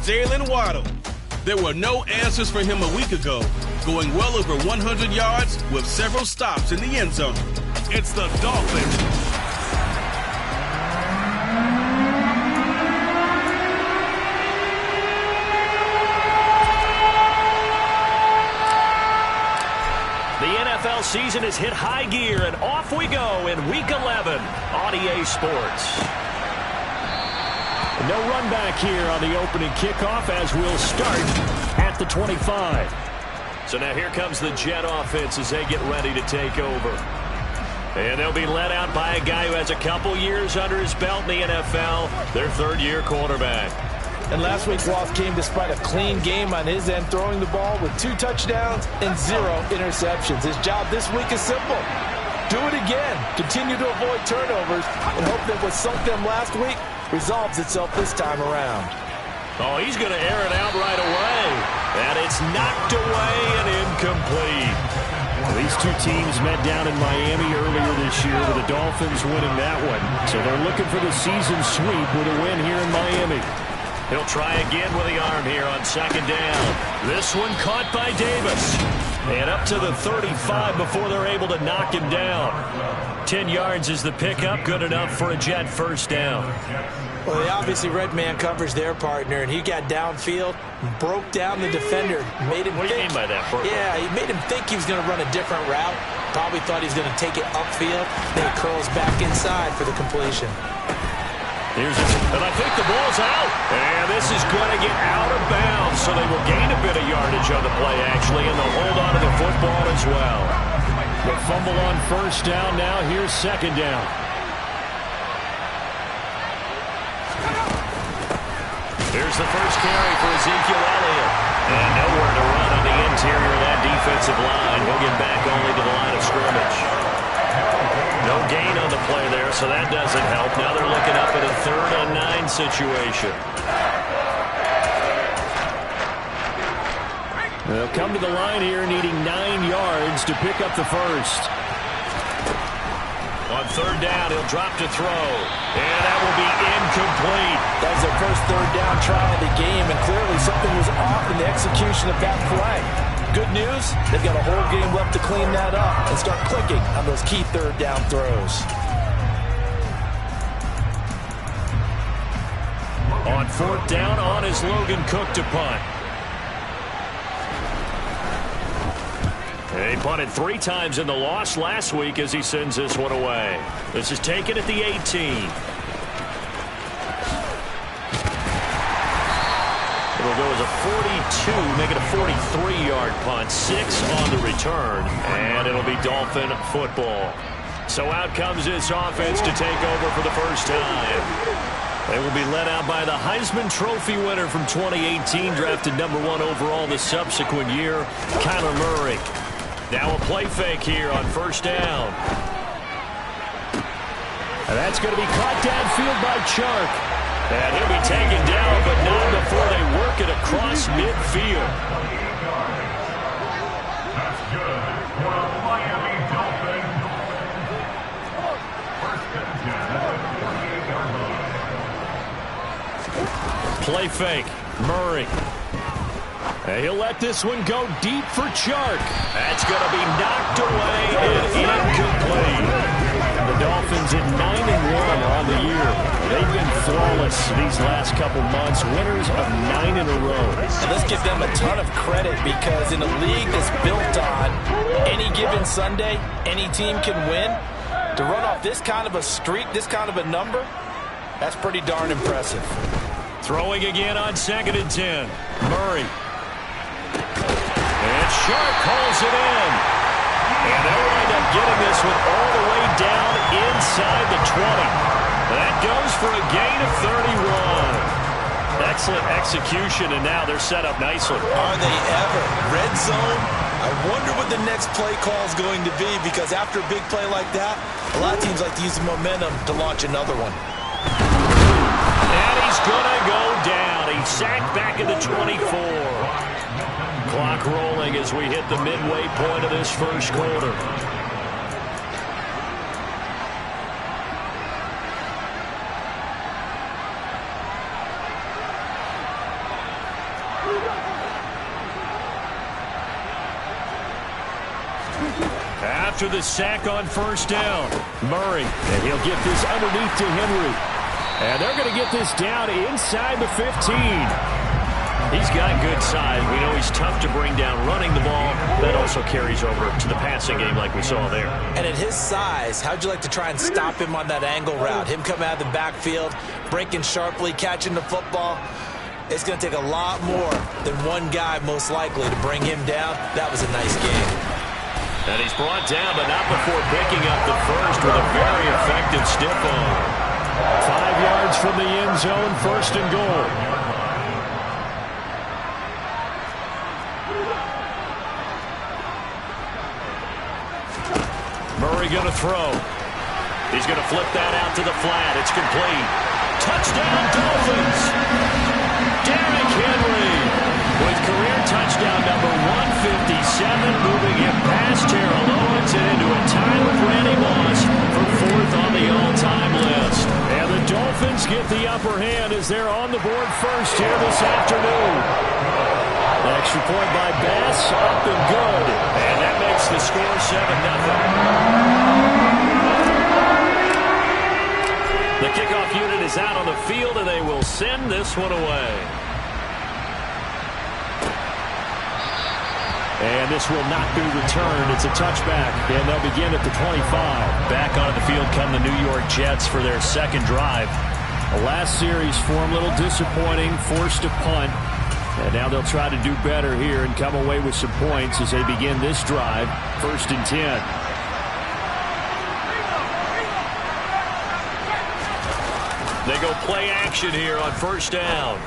Jalen Waddle. There were no answers for him a week ago, going well over 100 yards with several stops in the end zone. It's the Dolphins. NFL season has hit high gear, and off we go in Week 11 on EA Sports. No run back here on the opening kickoff as we'll start at the 25. So now here comes the Jet offense as they get ready to take over. And they'll be led out by a guy who has a couple years under his belt in the NFL, their third-year quarterback. And last week's loss came despite a clean game on his end, throwing the ball with 2 touchdowns and 0 interceptions. His job this week is simple. Do it again. Continue to avoid turnovers and hope that what sunk them last week resolves itself this time around. Oh, he's going to air it out right away. And it's knocked away and incomplete. Well, these two teams met down in Miami earlier this year with the Dolphins winning that one. So they're looking for the season sweep with a win here in Miami. He'll try again with the arm here on second down. This one caught by Davis. And up to the 35 before they're able to knock him down. 10 yards is the pickup, good enough for a Jet first down. Well, they obviously red man covers their partner, and he got downfield, broke down the defender, made him What do you mean by that, Burke? Yeah, he made him think he was going to run a different route. Probably thought he was going to take it upfield. Then he curls back inside for the completion. And I think the ball's out. And this is going to get out of bounds, so they will gain a bit of yardage on the play, actually, and they'll hold on to the football as well. The fumble on first down now. Here's second down. Here's the first carry for Ezekiel Elliott. And nowhere to run on the interior of that defensive line. He'll get back only to the line of scrimmage. No gain on the play there, so that doesn't help. Now they're looking up at a 3rd and 9 situation. They'll come to the line here needing 9 yards to pick up the first. On third down, he'll drop to throw. And that will be incomplete. That was their first third down try of the game, and clearly something was off in the execution of that play. Good news, they've got a whole game left to clean that up and start clicking on those key third down throws. On fourth down, on is Logan Cook to punt. He punted 3 times in the loss last week as he sends this one away. This is taken at the 18. It'll go as a 42, make it a 43-yard punt. 6 on the return, and it'll be Dolphin football. So out comes this offense to take over for the first time. They will be led out by the Heisman Trophy winner from 2018, drafted number 1 overall the subsequent year, Kyler Murray. Now a play fake here on first down. And that's going to be caught downfield by Chark. And he'll be taken down, but not before they work it across midfield. That's good for the Miami Dolphins. First and 10 at the 48-yard line. Play fake. Murray. And he'll let this one go deep for Chark. That's going to be knocked away and incomplete. The Dolphins at 9-1 on the year. They've been flawless these last couple months, winners of 9 in a row. And let's give them a ton of credit, because in a league that's built on any given Sunday, any team can win. To run off this kind of a streak, this kind of a number, that's pretty darn impressive. Throwing again on 2nd and 10. Murray. And Chark calls it in. And they'll wind up getting this one all the way down inside the 20. That goes for a gain of 31. Excellent execution, and now they're set up nicely. Are they ever? Red zone? I wonder what the next play call is going to be, because after a big play like that, a lot of teams like to use the momentum to launch another one. And he's going to go down. He's sacked back at the 24. Clock rolling as we hit the midway point of this first quarter. after the sack on first down. Murray, and he'll get this underneath to Henry. And they're going to get this down inside the 15. He's got good size. We know he's tough to bring down running the ball. That also carries over to the passing game like we saw there. And at his size, how'd you like to try and stop him on that angle route? Him coming out of the backfield, breaking sharply, catching the football. It's going to take a lot more than one guy most likely to bring him down. That was a nice game. And he's brought down, but not before picking up the first with a very effective stiff arm. 5 yards from the end zone, first and goal. Murray going to throw. He's going to flip that out to the flat. It's complete. Touchdown, Dolphins. Derrick Henry with career touchdown number 157, moving him past Terrell Owens and into a tie with Randy Moss for 4th on the all-time list. And the Dolphins get the upper hand as they're on the board first here this afternoon. The extra point by Bass, up and good. And that makes the score 7-0. The kickoff unit is out on the field, and they will send this one away. And this will not be returned. It's a touchback, and they'll begin at the 25. Back onto the field come the New York Jets for their second drive. The last series for them, a little disappointing, forced a punt. And now they'll try to do better here and come away with some points as they begin this drive, 1st and 10. They go play action here on first down.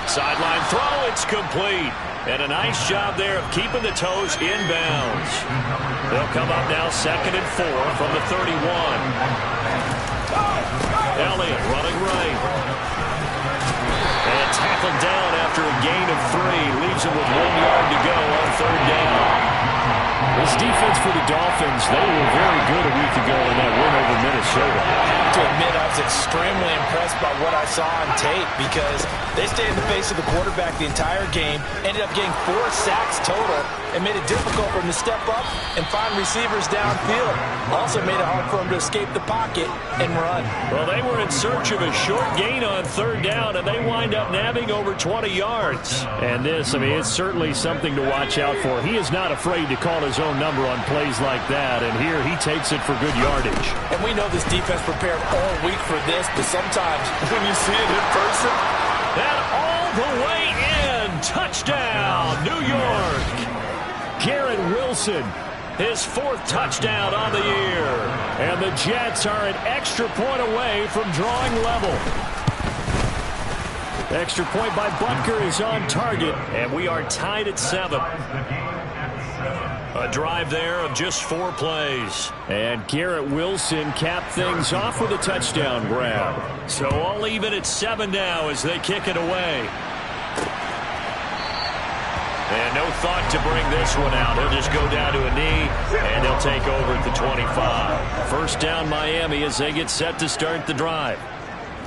Sideline throw, it's complete. And a nice job there of keeping the toes inbounds. They'll come up now 2nd and 4 from the 31. Elliott running right. And tackled down after a gain of 3. Leaves him with 1 yard to go on 3rd down. This defense for the Dolphins, they were very good a week ago in that win over Minnesota. I have to admit, I was extremely impressed by what I saw on tape because they stayed in the face of the quarterback the entire game, ended up getting 4 sacks total, and made it difficult for him to step up and find receivers downfield. Also made it hard for him to escape the pocket and run. Well, they were in search of a short gain on 3rd down, and they wind up nabbing over 20 yards. And this, I mean, it's certainly something to watch out for. He is not afraid to call his own number on plays like that, and here he takes it for good yardage. And we know this defense prepared all week for this, but sometimes when you see it in person, and all the way in, touchdown, New York. Garrett Wilson, his 4th touchdown on the year. And the Jets are an extra point away from drawing level. Extra point by Butker is on target, and we are tied at 7. A drive there of just 4 plays. And Garrett Wilson capped things off with a touchdown grab. So all even at 7 now as they kick it away. And no thought to bring this one out. He'll just go down to a knee, and they'll take over at the 25. First down Miami as they get set to start the drive.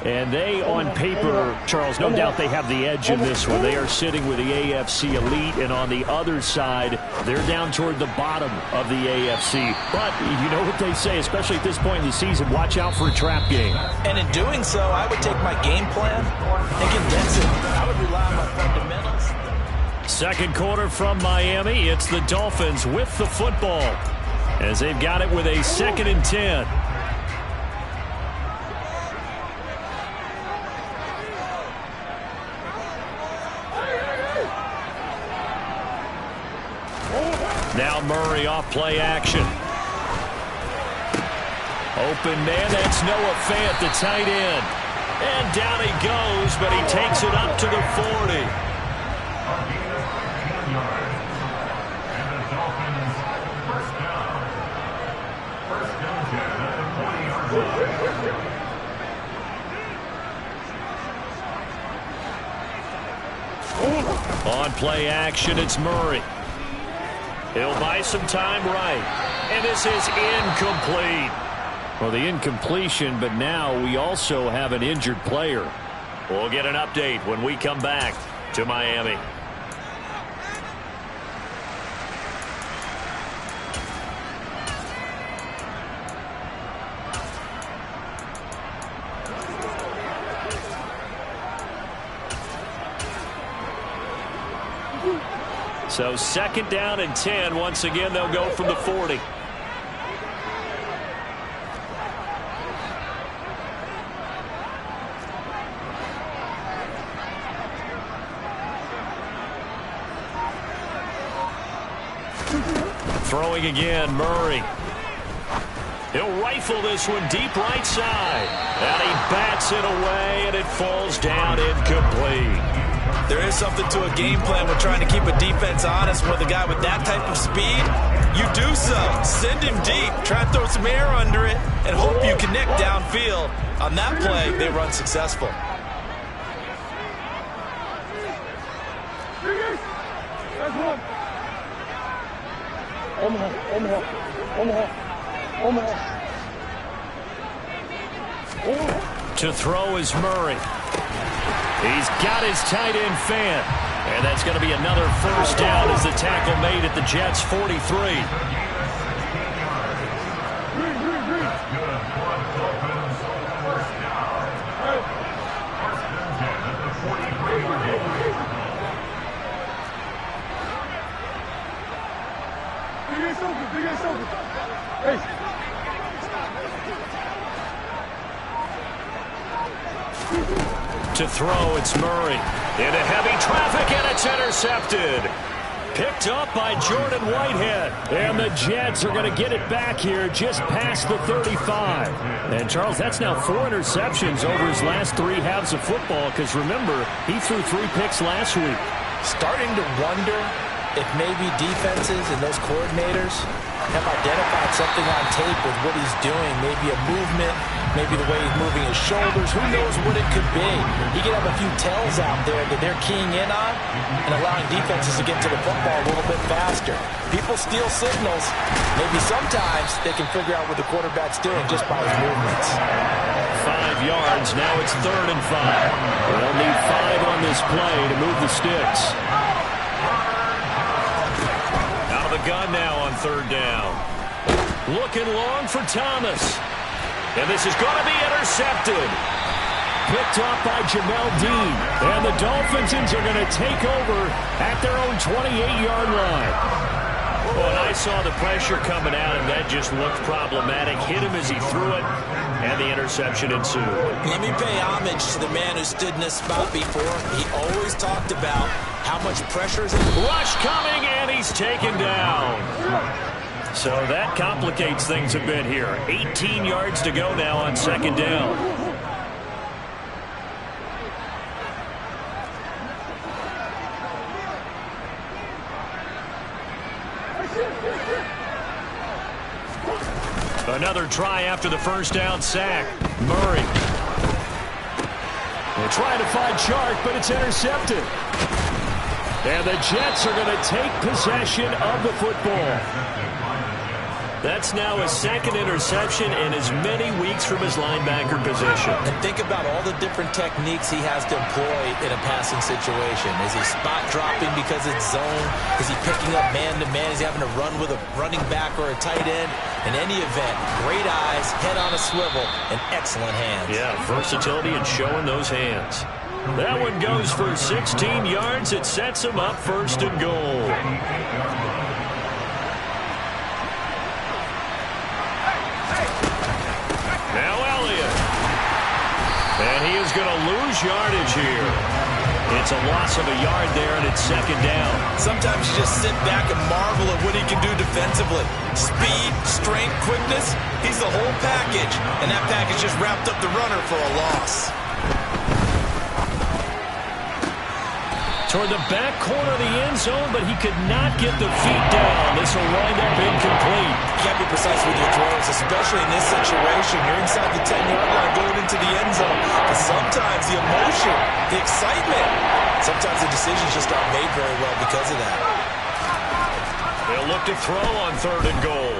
And they, on paper, Charles, no doubt they have the edge in this one. They are sitting with the AFC elite, and on the other side, they're down toward the bottom of the AFC. But you know what they say, especially at this point in the season, watch out for a trap game. And in doing so, I would take my game plan and condense it. I would rely on my fundamentals. Second quarter from Miami. It's the Dolphins with the football as they've got it with a 2nd and 10. Now Murray off play action. Open man, that's Noah Fant, the tight end. And down he goes, but he takes it up to the 40. On play action, it's Murray. He'll buy some time right. And this is incomplete. Well, the incompletion, but now we also have an injured player. We'll get an update when we come back to Miami. So 2nd down and 10. Once again, they'll go from the 40. Throwing again, Murray. He'll rifle this one deep right side. And he bats it away, and it falls down incomplete. There is something to a game plan with trying to keep a defense honest with a guy with that type of speed. You do so. Send him deep. Try and throw some air under it and hope you connect downfield. On that play, they were unsuccessful. To throw is Murray. He's got his tight end fan. And that's going to be another first down as the tackle made at the Jets' 43. To throw, it's Murray. Into heavy traffic, and it's intercepted. Picked up by Jordan Whitehead. And the Jets are going to get it back here just past the 35. And, Charles, that's now 4 interceptions over his last 3 halves of football, because, remember, he threw 3 picks last week. Starting to wonder if maybe defenses and those coordinators have identified something on tape with what he's doing. Maybe a movement, maybe the way he's moving his shoulders. Who knows what it could be? He could have a few tells out there that they're keying in on and allowing defenses to get to the football a little bit faster. People steal signals. Maybe sometimes they can figure out what the quarterback's doing just by his movements. 5 yards. Now it's 3rd and 5. They'll need 5 on this play to move the sticks. Out of the gun now on 3rd down. Looking long for Thomas. And this is going to be intercepted. Picked off by Jamel Dean. And the Dolphins are going to take over at their own 28-yard line. Well, and I saw the pressure coming at him. That just looked problematic. Hit him as he threw it, and the interception ensued. Let me pay homage to the man who stood in this spot before. He always talked about how much pressure is in. Rush coming, and he's taken down. So that complicates things a bit here. 18 yards to go now on 2nd down. Another try after the first down sack. Murray. They're trying to find Chark, but it's intercepted. And the Jets are going to take possession of the football. That's now his 2nd interception in as many weeks from his linebacker position. And think about all the different techniques he has to employ in a passing situation. Is he spot dropping because it's zone? Is he picking up man-to-man? Is he having to run with a running back or a tight end? In any event, great eyes, head on a swivel, and excellent hands. Yeah, versatility and showing those hands. That one goes for 16 yards. It sets him up 1st and goal. And he is going to lose yardage here. It's a loss of a yard there, and it's 2nd down. Sometimes you just sit back and marvel at what he can do defensively. Speed, strength, quickness, he's the whole package. And that package just wrapped up the runner for a loss. Toward the back corner of the end zone, but he could not get the feet down. This will wind up incomplete. You can't be precise with your throws, especially in this situation. You're inside the 10-yard line going into the end zone. But sometimes the emotion, the excitement, sometimes the decisions just aren't made very well because of that. They'll look to throw on 3rd and goal.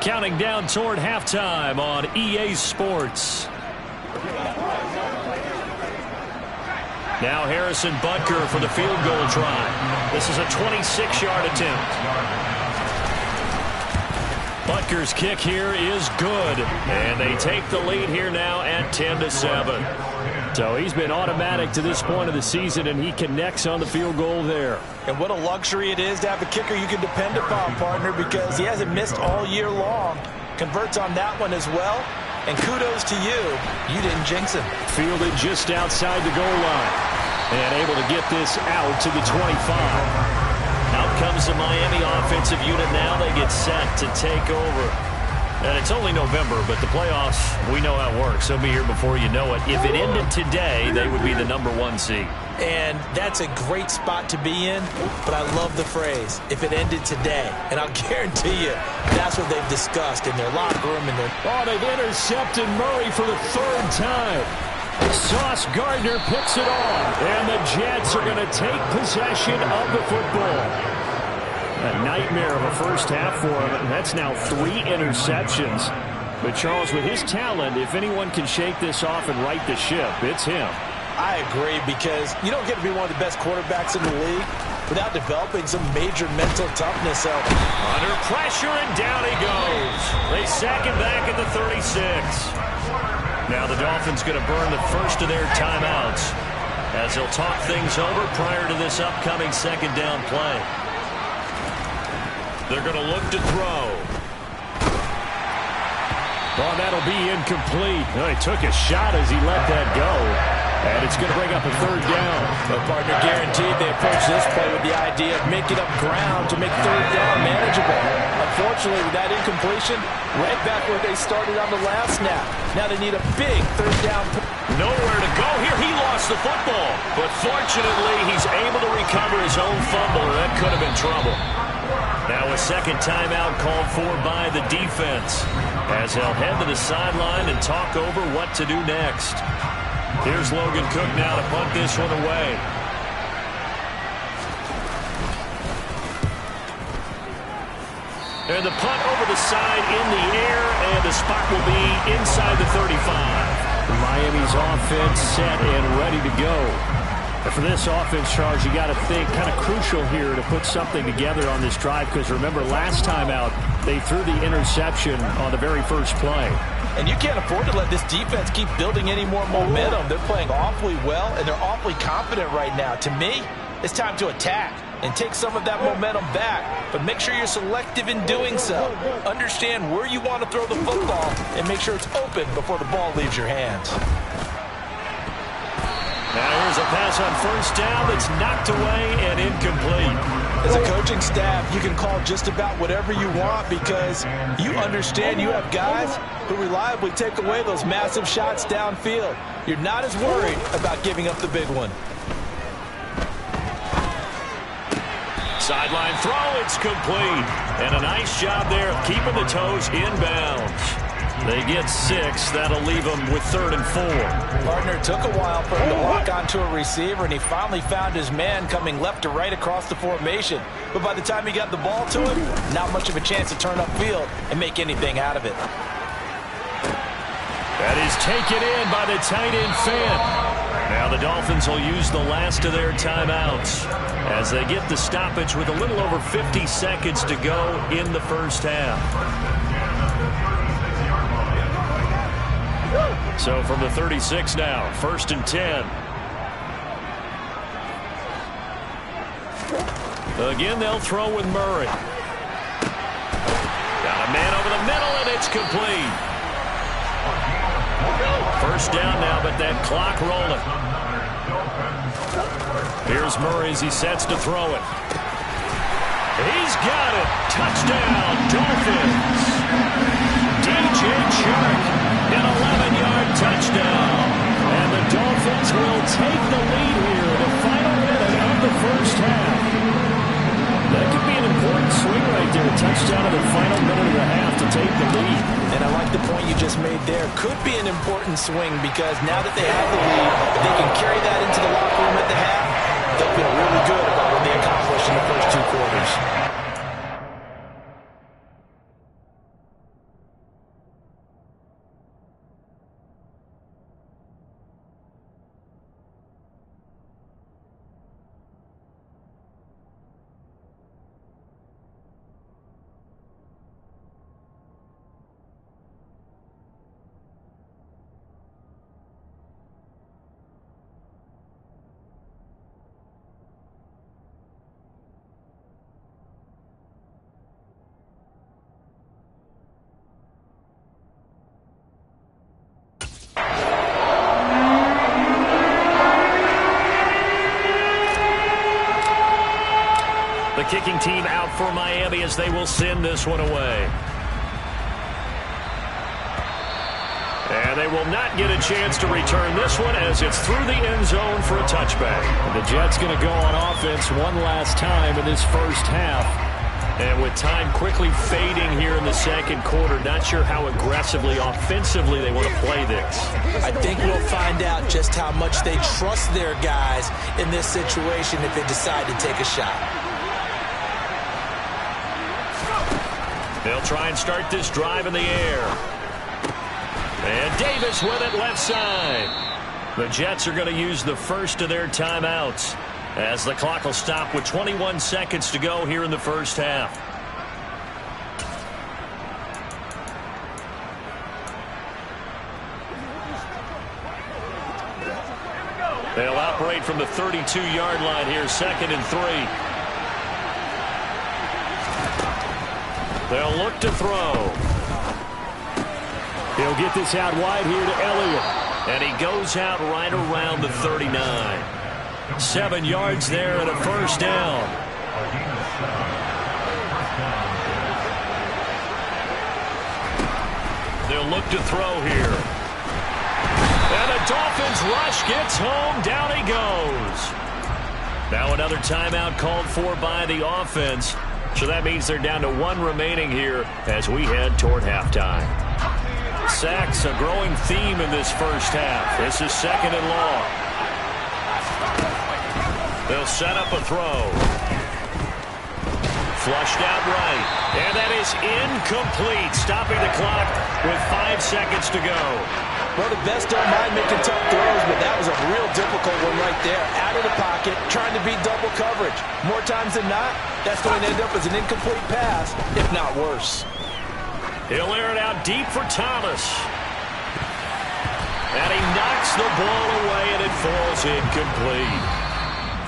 Counting down toward halftime on EA Sports. Now Harrison Butker for the field goal try. This is a 26-yard attempt. Butker's kick here is good. And they take the lead here now at 10-7. So he's been automatic to this point of the season, and he connects on the field goal there. And what a luxury it is to have a kicker you can depend upon, partner, because he hasn't missed all year long. Converts on that one as well. And kudos to you. You didn't jinx him. Fielded just outside the goal line. And able to get this out to the 25. Out comes the Miami offensive unit now. They get set to take over. And it's only November, but the playoffs, we know how it works. They'll be here before you know it. If it ended today, they would be the #1 seed. And that's a great spot to be in, but I love the phrase, if it ended today. And I'll guarantee you, that's what they've discussed in their locker room. Oh, they've intercepted Murray for the 3rd time. Sauce Gardner picks it off, and the Jets are going to take possession of the football. A nightmare of a first half for him, and that's now 3 interceptions. But Charles, with his talent, if anyone can shake this off and right the ship, it's him. I agree, because you don't get to be one of the best quarterbacks in the league without developing some major mental toughness. So under pressure, and down he goes. They sack him back at the 36. Now the Dolphins going to burn the first of their timeouts as they'll talk things over prior to this upcoming 2nd down play. They're going to look to throw. Oh, that'll be incomplete. Oh, he took a shot as he let that go. And it's going to bring up a 3rd down. The partner guaranteed they approach this play with the idea of making up ground to make 3rd down manageable. Unfortunately, with that incompletion, right back where they started on the last snap. Now they need a big 3rd down. Nowhere to go here. He lost the football. But fortunately, he's able to recover his own fumble, or that could have been trouble. Now a 2nd timeout called for by the defense as they'll head to the sideline and talk over what to do next. Here's Logan Cook now to punt this one away. And the punt over the side in the air, and the spot will be inside the 35. Miami's offense set and ready to go. And for this offense, Charles, you got to think kind of crucial here to put something together on this drive, because remember last time out they threw the interception on the very first play. And you can't afford to let this defense keep building any more momentum. They're playing awfully well, and they're awfully confident right now. To me, it's time to attack and take some of that momentum back, but make sure you're selective in doing so. Understand where you want to throw the football and make sure it's open before the ball leaves your hands. Now here's a pass on 1st down that's knocked away and incomplete. As a coaching staff, you can call just about whatever you want, because you understand you have guys who reliably take away those massive shots downfield. You're not as worried about giving up the big one. Sideline throw, it's complete. And a nice job there of keeping the toes inbounds. They get 6. That'll leave them with 3rd and 4. Gardner took a while for him to lock onto a receiver, and he finally found his man coming left to right across the formation. But by the time he got the ball to him, not much of a chance to turn upfield and make anything out of it. That is taken in by the tight end Fant. Now the Dolphins will use the last of their timeouts as they get the stoppage with a little over 50 seconds to go in the first half. So from the 36 now, 1st and 10. Again, they'll throw with Murray. Got a man over the middle, and it's complete. 1st down now, but that clock rolling. Here's Murray as he sets to throw it. He's got it. Touchdown, Dolphins. DJ Chark. An 11-yard touchdown. And the Dolphins will take the lead here in the final minute of the first half. That could be an important swing right there. A touchdown in the final minute of the half to take the lead. And I like the point you just made there. Could be an important swing, because now that they have the lead, they can carry that into the locker room at the half. They'll feel really good about what they accomplished in the first 2 quarters. kicking team out for Miami as they will send this one away. And they will not get a chance to return this one as it's through the end zone for a touchback. The Jets going to go on offense one last time in this first half. And with time quickly fading here in the second quarter, not sure how aggressively, offensively they want to play this. I think we'll find out just how much they trust their guys in this situation if they decide to take a shot. They'll try and start this drive in the air. And Davis with it left side. The Jets are going to use the first of their timeouts as the clock will stop with 21 seconds to go here in the first half. They'll operate from the 32-yard line here, 2nd and 3. They'll look to throw. He'll get this out wide here to Elliott. And he goes out right around the 39. 7 yards there and a first down. They'll look to throw here. And the Dolphins rush gets home. Down he goes. Now another timeout called for by the offense. So that means they're down to 1 remaining here as we head toward halftime. Sacks, a growing theme in this first half. This is 2nd and long. They'll set up a throw. Flushed out right. And that is incomplete. Stopping the clock with 5 seconds to go. Well, the best don't mind making tough throws, but that was a real difficult one right there. Out of the pocket, trying to beat double coverage. More times than not, that's going to end up as an incomplete pass, if not worse. He'll air it out deep for Thomas. And he knocks the ball away, and it falls incomplete.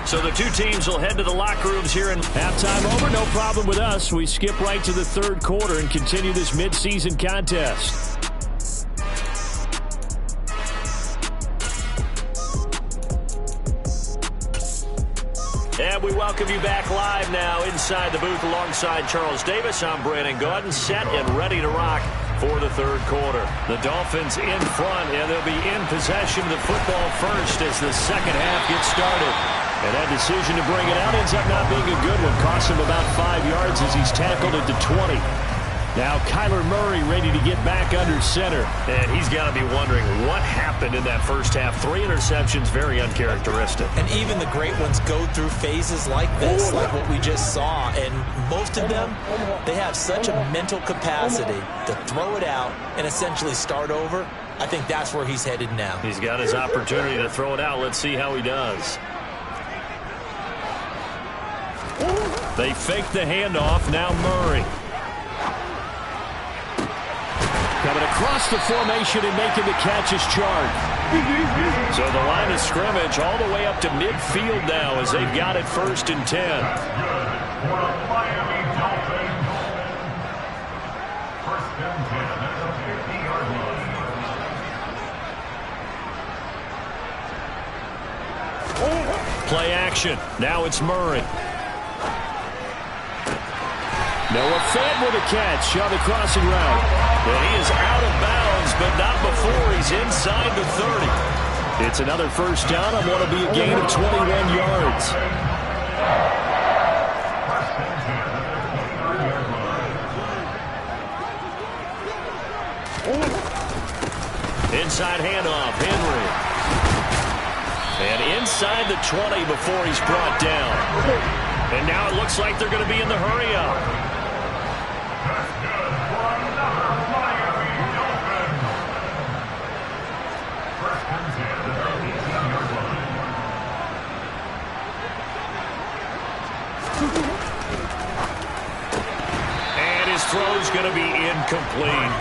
So the two teams will head to the locker rooms here. Halftime over, no problem with us. We skip right to the third quarter and continue this midseason contest. And we welcome you back live now inside the booth alongside Charles Davis. I'm Brandon Gaudin, set and ready to rock for the third quarter. The Dolphins in front, and they'll be in possession of the football first as the second half gets started. And that decision to bring it out ends up not being a good one. Costs him about 5 yards as he's tackled at the 20. Now Kyler Murray ready to get back under center. And he's got to be wondering what happened in that first half. 3 interceptions, very uncharacteristic. And even the great ones go through phases like this, like what we just saw. And most of them, they have such a mental capacity to throw it out and essentially start over. I think that's where he's headed now. He's got his opportunity to throw it out. Let's see how he does. They fake the handoff. Now Murray. Coming across the formation and making the catch is Chark. So the line of scrimmage all the way up to midfield now as they've got it 1st and 10. Play action. Now it's Murray. Noah Fant with a catch on the crossing route. And he is out of bounds, but not before he's inside the 30. It's another first down on what will be a gain of 21 yards. Inside handoff, Henry. And inside the 20 before he's brought down. And now it looks like they're going to be in the hurry-up. And his throw's going to be incomplete.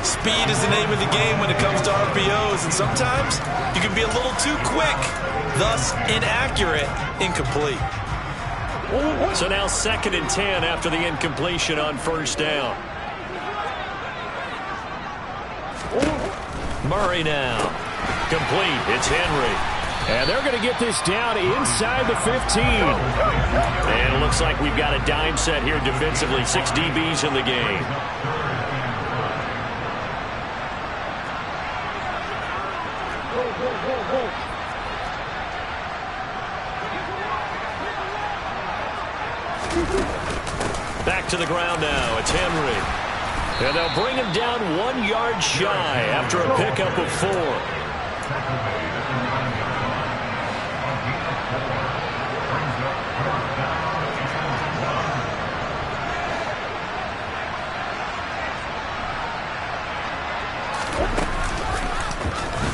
Speed is the name of the game when it comes to RPOs, and sometimes you can be a little too quick, thus inaccurate, incomplete. So now 2nd and 10 after the incompletion on first down. Murray now. Complete. It's Henry. And they're going to get this down inside the 15. And it looks like we've got a dime set here defensively. 6 DBs in the game. Back to the ground now. It's Henry. And they'll bring him down 1 yard shy after a pickup of 4.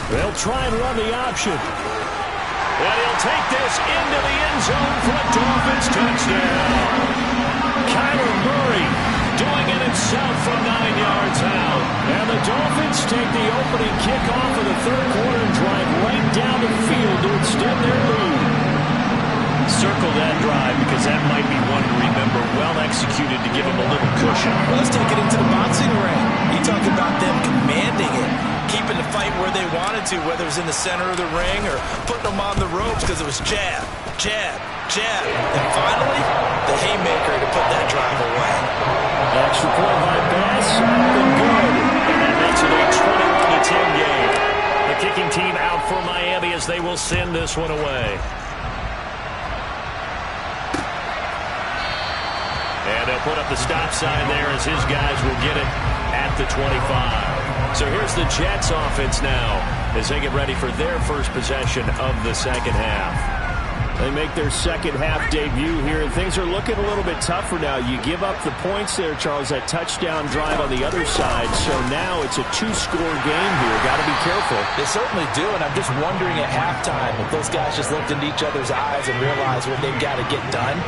They'll try and run the option. And he'll take this into the end zone. Flipped off. It's touchdown. Kyler Murray doing it himself from 9 yards out. And the Dolphins take the opening kickoff of the third quarter and drive right down the field to extend their lead. Circle that drive because that might be one to remember. Well executed to give him a little cushion. Well, let's take it into the boxing ring. You talk about them commanding it, keeping the fight where they wanted to, whether it was in the center of the ring or putting them on the ropes because it was jab, jab, jab. And finally, the haymaker to put that drive away. Extra point by Bass, up and good. And that's a 21-10 game. The kicking team out for Miami as they will send this one away. And they'll put up the stop sign there as his guys will get it at the 25. So here's the Jets offense now as they get ready for their first possession of the second half. They make their second half debut here, and things are looking a little bit tougher now. You give up the points there, Charles, that touchdown drive on the other side. So now it's a 2-score game here. Got to be careful. They certainly do, and I'm just wondering at halftime if those guys just looked into each other's eyes and realized what they've got to get done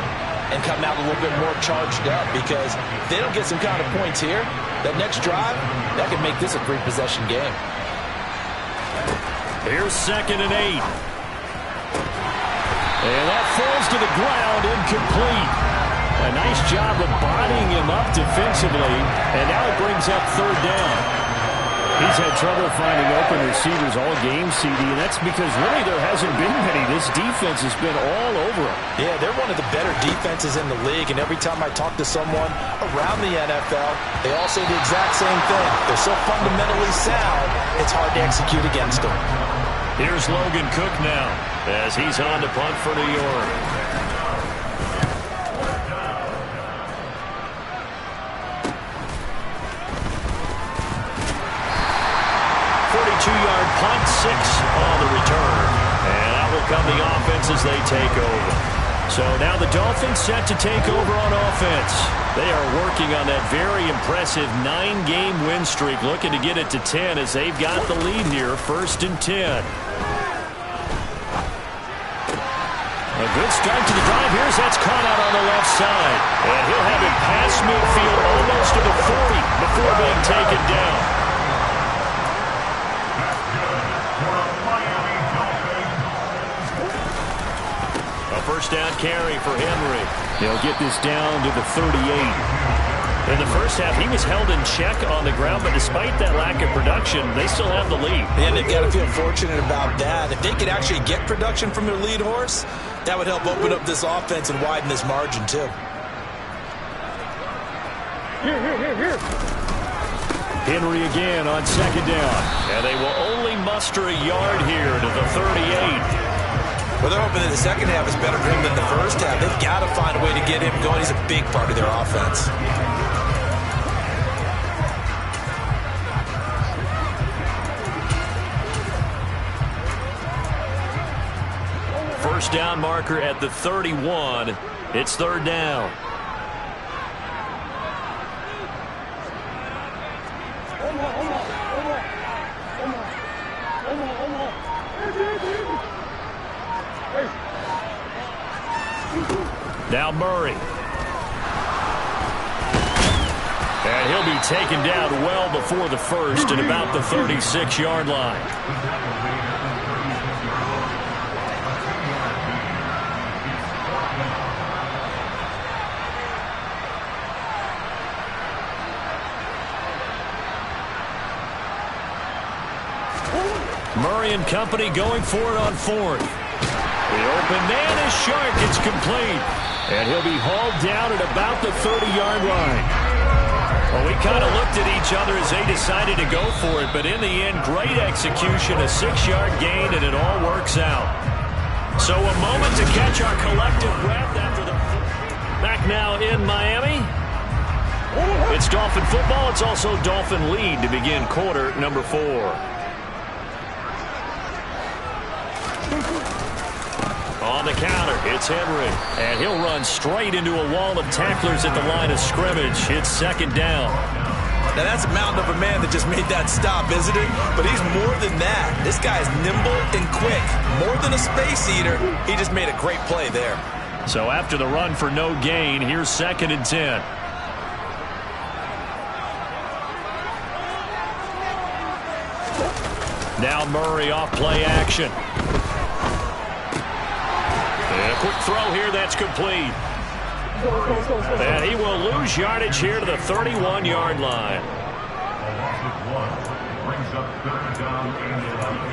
and come out a little bit more charged up, because if they don't get some kind of points here, that next drive, that could make this a 3-possession game. Here's 2nd and 8. And that falls to the ground, incomplete. A nice job of bodying him up defensively, and now it brings up 3rd down. He's had trouble finding open receivers all game, CD, and that's because really there hasn't been many. This defense has been all over him. Yeah, they're one of the better defenses in the league, and every time I talk to someone around the NFL, they all say the exact same thing. They're so fundamentally sound, it's hard to execute against them. Here's Logan Cook now as he's on to punt for New York. 42-yard punt, 6 on the return. And that will come the offense as they take over. So now the Dolphins set to take over on offense. They are working on that very impressive 9-game win streak, looking to get it to 10 as they've got the lead here, 1st and 10. A good start to the drive. Here's that's caught out on the left side. And he'll have it past midfield almost to the 40 before being taken down. First down carry for Henry. They'll get this down to the 38. In the first half, he was held in check on the ground, but despite that lack of production, they still have the lead. And they've got to feel fortunate about that. If they could actually get production from their lead horse, that would help open up this offense and widen this margin, too. Here. Henry again on 2nd down. And they will only muster a yard here to the 38. Well, they're hoping that the second half is better for him than the first half. They've got to find a way to get him going. He's a big part of their offense. First down marker at the 31. It's 3rd down. Now Murray. And he'll be taken down well before the first at about the 36-yard line. Murray and company going for it on fourth. The open man is Shark. It's complete. And he'll be hauled down at about the 30-yard line. Well, we kind of looked at each other as they decided to go for it. But in the end, great execution, a 6-yard gain, and it all works out. So a moment to catch our collective breath after the... Back now in Miami. It's Dolphin football. It's also Dolphin lead to begin quarter number 4. On the counter, it's Henry. And he'll run straight into a wall of tacklers at the line of scrimmage. It's second down. Now that's a mountain of a man that just made that stop, isn't it? But he's more than that. This guy is nimble and quick. More than a space eater. He just made a great play there. So after the run for no gain, here's second and 10. Now Murray off play action. And a quick throw here that's complete. And he will lose yardage here to the 31-yard line. Brings up third down and 11.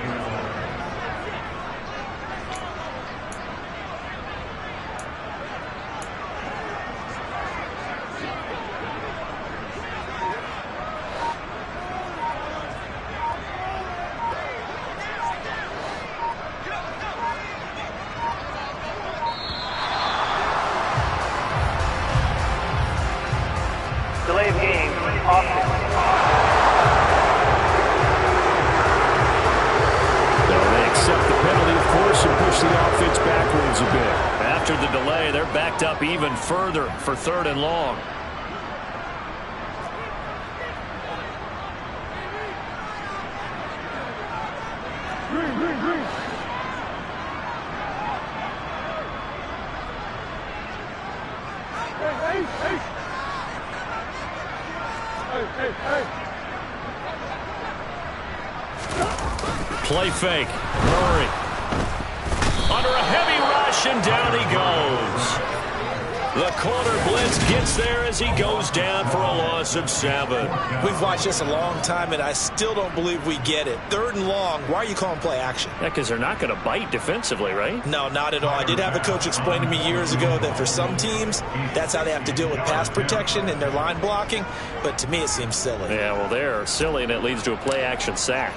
Delay of game, offense. They accept the penalty, of course, and push the offense backwards a bit. After the delay, they're backed up even further for third and long. Play fake. Murray. Under a heavy rush, and down he goes. The corner blitz gets there as he goes down for a loss of 7. We've watched this a long time, and I still don't believe we get it. Third and long, why are you calling play action? Yeah, because they're not going to bite defensively, right? No, not at all. I did have a coach explain to me years ago that for some teams, that's how they have to deal with pass protection and their line blocking. But to me, it seems silly. Yeah, well, they're silly, and it leads to a play action sack.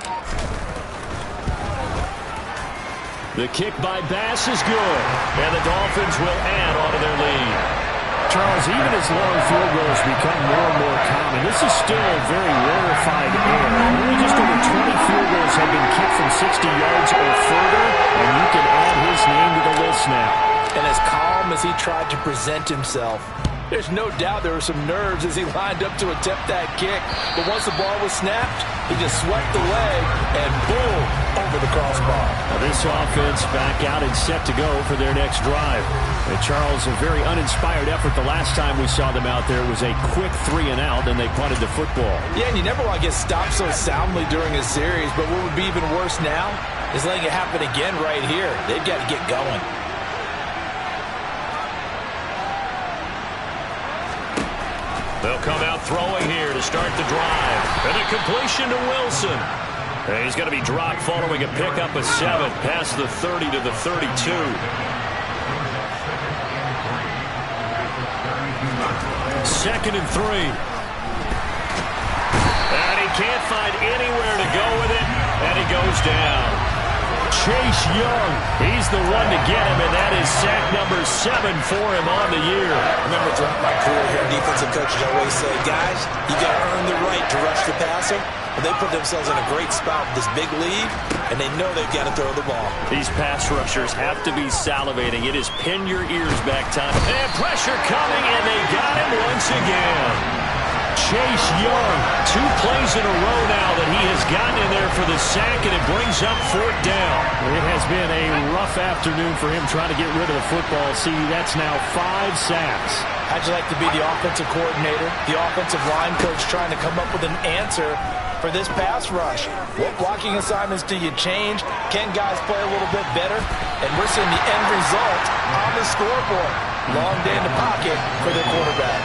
The kick by Bass is good, and the Dolphins will add on to their lead. Charles, even as long field goals become more and more common, this is still a very rarefied error. Only just over 20 field goals have been kicked from 60 yards or further, and you can add his name to the list now. And as calm as he tried to present himself, there's no doubt there were some nerves as he lined up to attempt that kick. But once the ball was snapped, he just swept the leg and boom, over the crossbar. Now this offense back out and set to go for their next drive. And Charles, a very uninspired effort the last time we saw them out there was a quick 3 and out, and they punted the football. Yeah, and you never want to get stopped so soundly during a series, but what would be even worse now is letting it happen again right here. They've got to get going. They'll come out throwing here to start the drive. And a completion to Wilson. And he's going to be dropped following a pickup of 7 past the 30 to the 32. Second and 3. And he can't find anywhere to go with it. And he goes down. Chase Young, he's the one to get him, and that is sack number 7 for him on the year. I remember throughout my career here, defensive coaches always say, guys, you got to earn the right to rush the passer. And they put themselves in a great spot with this big lead, and they know they've got to throw the ball. These pass rushers have to be salivating. It is pin your ears back time. And pressure coming, and they got him once again. Chase Young, 2 plays in a row now that he has gotten in there for the sack, and it brings up 4th down. It has been a rough afternoon for him trying to get rid of the football. See, that's now 5 sacks. How'd you like to be the offensive coordinator, the offensive line coach trying to come up with an answer for this pass rush? What blocking assignments do you change? Can guys play a little bit better? And we're seeing the end result on the scoreboard. Long day in the pocket for their quarterback.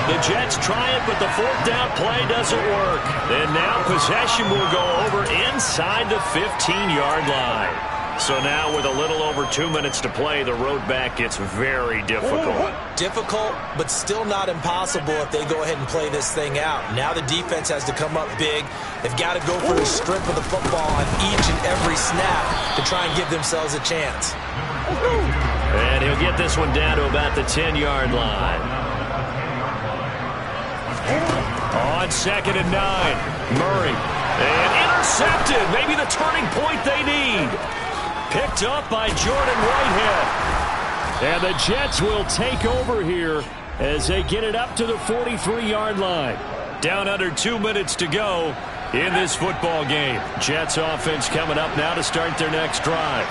The Jets try it, but the fourth down play doesn't work. And now possession will go over inside the 15-yard line. So now with a little over 2 minutes to play, the road back gets very difficult. Difficult, but still not impossible if they go ahead and play this thing out. Now the defense has to come up big. They've got to go for the strip of the football on each and every snap to try and give themselves a chance. And he'll get this one down to about the 10-yard line. On 2nd and 9, Murray. And intercepted. Maybe the turning point they need. Picked up by Jordan Whitehead. And the Jets will take over here as they get it up to the 43-yard line. Down under 2 minutes to go in this football game. Jets offense coming up now to start their next drive.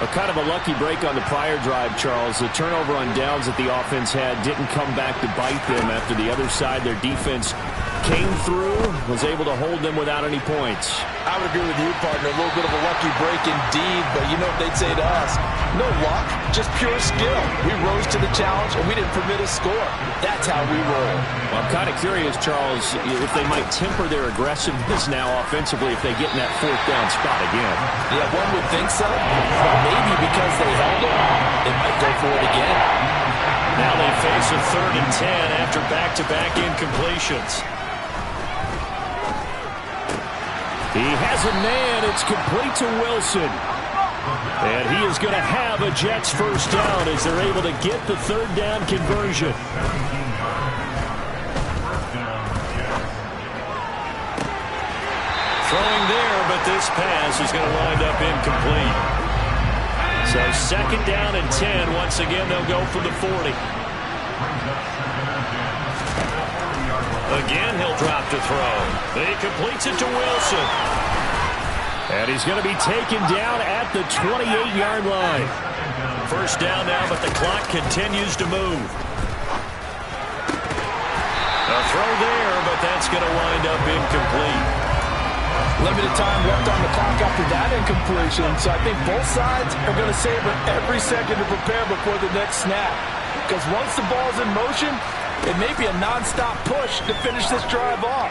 A kind of a lucky break on the prior drive, Charles. The turnover on downs that the offense had didn't come back to bite them after the other side. Their defense came through, was able to hold them without any points. I would agree with you, partner. A little bit of a lucky break indeed, but you know what they'd say to us? No luck, just pure skill. We rose to the challenge, and we didn't permit a score. That's how we roll. Well, I'm kind of curious, Charles, if they might temper their aggressiveness now offensively if they get in that fourth down spot again. Yeah, one would think so, but maybe because they held it, they might go for it again. Now they face a 3rd and 10 after back-to-back incompletions. He has a man. It's complete to Wilson. And he is going to have a Jets first down as they're able to get the 3rd down conversion. Throwing there, but this pass is going to wind up incomplete. So 2nd down and 10. Once again, they'll go for the 40. Again, he'll drop to throw. He completes it to Wilson. And he's going to be taken down at the 28-yard line. First down now, but the clock continues to move. A throw there, but that's going to wind up incomplete. Limited time left on the clock after that incompletion, so I think both sides are going to savor every second to prepare before the next snap. Because once the ball's in motion, it may be a non-stop push to finish this drive off.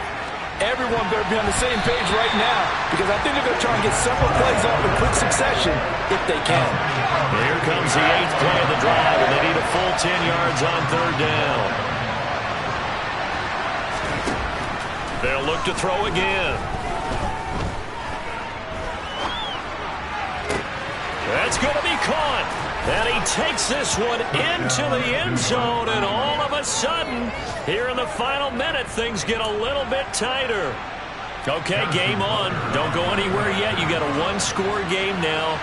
Everyone better be on the same page right now because I think they're going to try and get several plays off in quick succession if they can. Here comes the 8th play of the drive, and they need a full 10 yards on 3rd down. They'll look to throw again. That's going to be caught. And he takes this one into the end zone, and all of a sudden, here in the final minute, things get a little bit tighter. Okay, game on. Don't go anywhere yet. You got a one-score game now.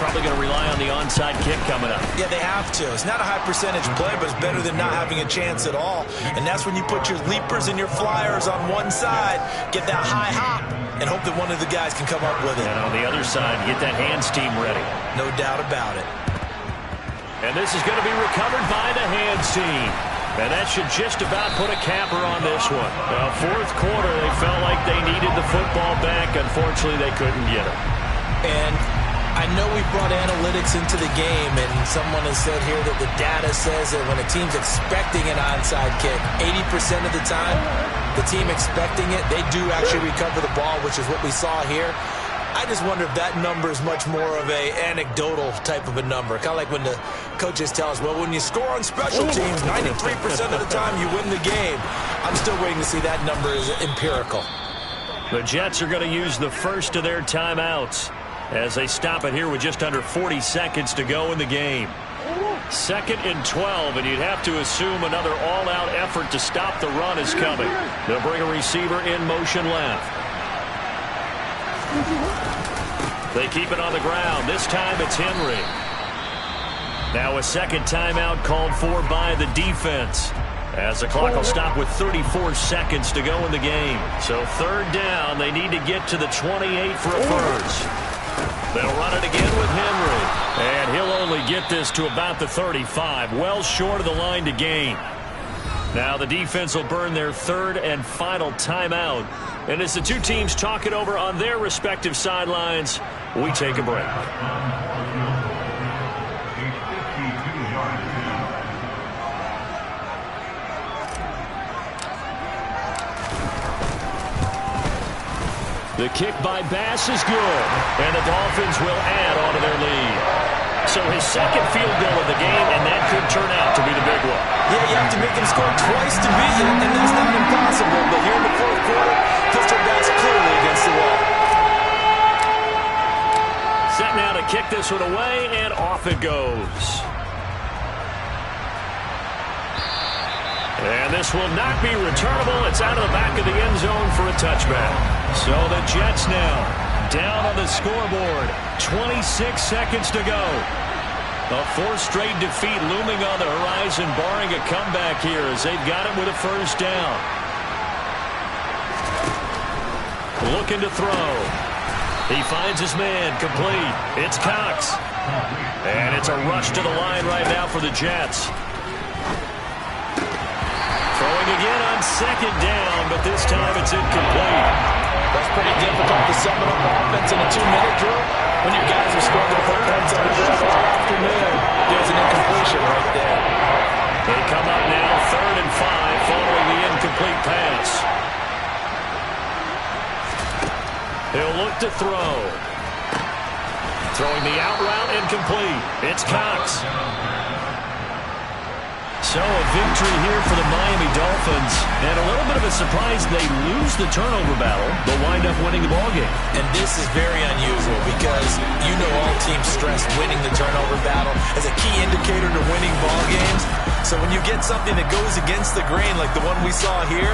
Probably going to rely on the onside kick coming up. Yeah, they have to. It's not a high-percentage play, but it's better than not having a chance at all. And that's when you put your leapers and your flyers on one side, get that high hop, and hope that one of the guys can come up with it. And on the other side, get that hands team ready. No doubt about it. And this is going to be recovered by the hands team. And that should just about put a capper on this one. Well, 4th quarter, they felt like they needed the football back. Unfortunately, they couldn't get it. And I know we brought analytics into the game, and someone has said here that the data says that when a team's expecting an onside kick, 80% of the time, the team expecting it, they do actually recover the ball, which is what we saw here. I just wonder if that number is much more of a anecdotal type of a number. Kind of like when the coaches tell us, well, when you score on special teams, 93% of the time you win the game. I'm still waiting to see that number is empirical. The Jets are going to use the first of their timeouts as they stop it here with just under 40 seconds to go in the game. 2nd and 12, and you'd have to assume another all-out effort to stop the run is coming. They'll bring a receiver in motion left. They keep it on the ground. This time it's Henry. Now a second timeout called for by the defense, as the clock will stop with 34 seconds to go in the game. So 3rd down, they need to get to the 28 for a first. They'll run it again with Henry, and he'll only get this to about the 35, well short of the line to gain. Now the defense will burn their 3rd and final timeout. And as the two teams talk it over on their respective sidelines, we take a break. The kick by Bass is good, and the Dolphins will add on to their lead. So his second field goal of the game, and that could turn out to be the big one. Yeah, you have to make him score twice to beat you, and that's not impossible. But here in the fourth quarter, Pistol Bass clearly against the wall. Set now to kick this one away, and off it goes. And this will not be returnable. It's out of the back of the end zone for a touchback. So the Jets now down on the scoreboard. 26 seconds to go. A fourth straight defeat looming on the horizon, barring a comeback here as they've got it with a first down. Looking to throw. He finds his man, complete. It's Cox. And it's a rush to the line right now for the Jets. Throwing again on second down, but this time it's incomplete. That's pretty difficult to summon up offense in a 2-minute drill when your guys are struggling to put points on the board all afternoon. There's an incompletion right there. They come up now 3rd and 5 following the incomplete pass. He'll look to throw. Throwing the out route, incomplete. It's Cox. So a victory here for the Miami Dolphins. And a little bit of a surprise, they lose the turnover battle, but wind up winning the ballgame. And this is very unusual because you know all teams stress winning the turnover battle as a key indicator to winning ball games. So when you get something that goes against the grain like the one we saw here,